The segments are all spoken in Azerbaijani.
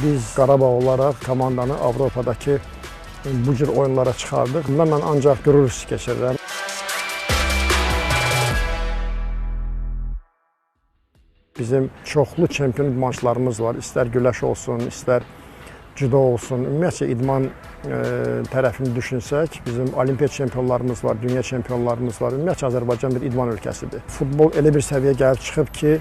Biz Qarabağ olaraq komandanı Avropadakı bu cür oyunlara çıxardıq. Bundan mən ancaq qürur hiss keçirirəm. Bizim çoxlu çempion idmançılarımız var. İstər güləş olsun, istər judo olsun. Ümumiyyətcə idman tərəfini düşünsək, bizim olimpiya çempionlarımız var, dünya çempionlarımız var. Ümumiyyətcə Azərbaycan bir idman ölkəsidir. Futbol elə bir səviyyəyə gəlib çıxıb ki,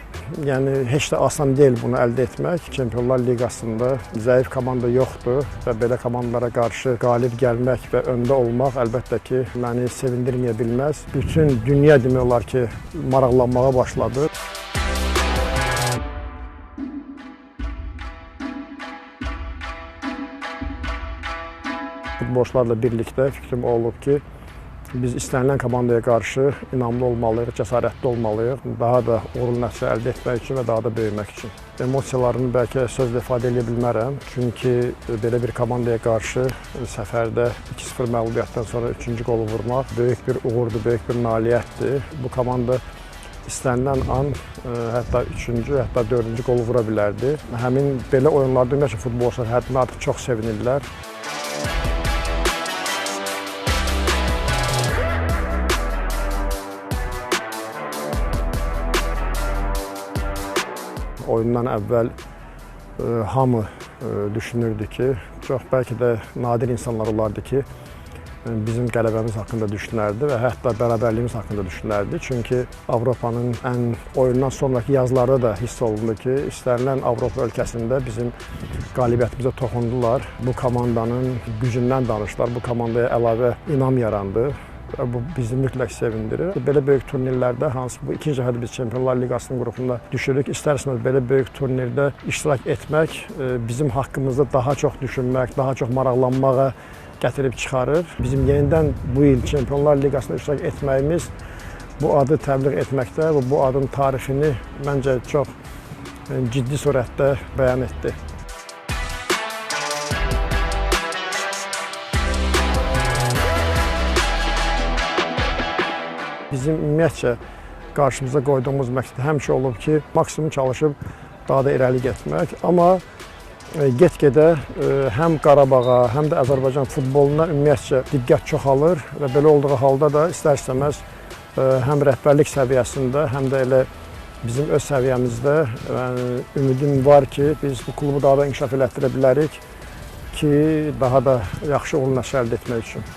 yəni heç də asan deyil bunu əldə etmək. Çempionlar Liqasında zəif komanda yoxdur və belə komandalara qarşı qalib gəlmək və öndə olmaq əlbəttə ki, məni sevindirməyə bilməz. Bütün dünya demək olar ki, maraqlanmağa başladı. Futbolçularla birlikdə fikrim olub ki, biz istənilən komandaya qarşı inamlı olmalıyıq, cəsarətli olmalıyıq. Daha da uğurlu nəticə əldə etmək üçün və daha da böyümək üçün. Emosiyalarımı bəlkə sözlə ifadə edə bilmərəm. Çünki belə bir komandaya qarşı səfərdə 2-0 məğlubiyyətdən sonra 3-cü qolu vurmaq böyük bir uğurdur, böyük bir nailiyyətdir. Bu komanda istənilən an hətta 3-cü, hətta 4-cü qolu vura bilərdi. Həmin belə oyunlarda ümumiyyətlə futbolçular həddindən artıq çox sevinirlər. Oyundan əvvəl hamı düşünürdü ki, çox bəlkə də nadir insanlar olardı ki, bizim qələbəmiz haqqında düşünərdi və hətta bərabərliyimiz haqqında düşünərdi. Çünki Avropanın oyundan sonraki yazılarda da hiss olundu ki, istənilən Avropa ölkəsində bizim qalibiyyətimizə toxundular. Bu komandanın gücündən danışdılar, bu komandaya əlavə inam yarandı. Bu bizi mütləq sevindirir. Belə böyük turnirlərdə, hansı bu ikinci dəfədir biz Çempionlar Liqasının qrupunda düşürük, istərsiniz belə böyük turnirdə iştirak etmək bizim haqqımızda daha çox düşünmək, daha çox maraqlanmağa gətirib çıxarır. Bizim yenidən bu il Çempionlar Liqasında iştirak etməyimiz bu adı təbliğ etməkdə və bu adın tarixini məncə çox ciddi surətdə bəyan etdi. Bizim ümumiyyətcə qarşımıza qoyduğumuz məqsəd həmişə olub ki, maksimum çalışıb daha da irəli getmək. Amma get-gedə həm Qarabağa, həm də Azərbaycan futboluna ümumiyyətcə diqqət çoxalır və belə olduğu halda da istər-istəməz həm rəhbərlik səviyyəsində, həm də elə bizim öz səviyyəmizdə ümidim var ki, biz bu klubu daha da inkişaf elətdirə bilərik ki, daha da yaxşı uğurlu nəticə əldə etmək üçün.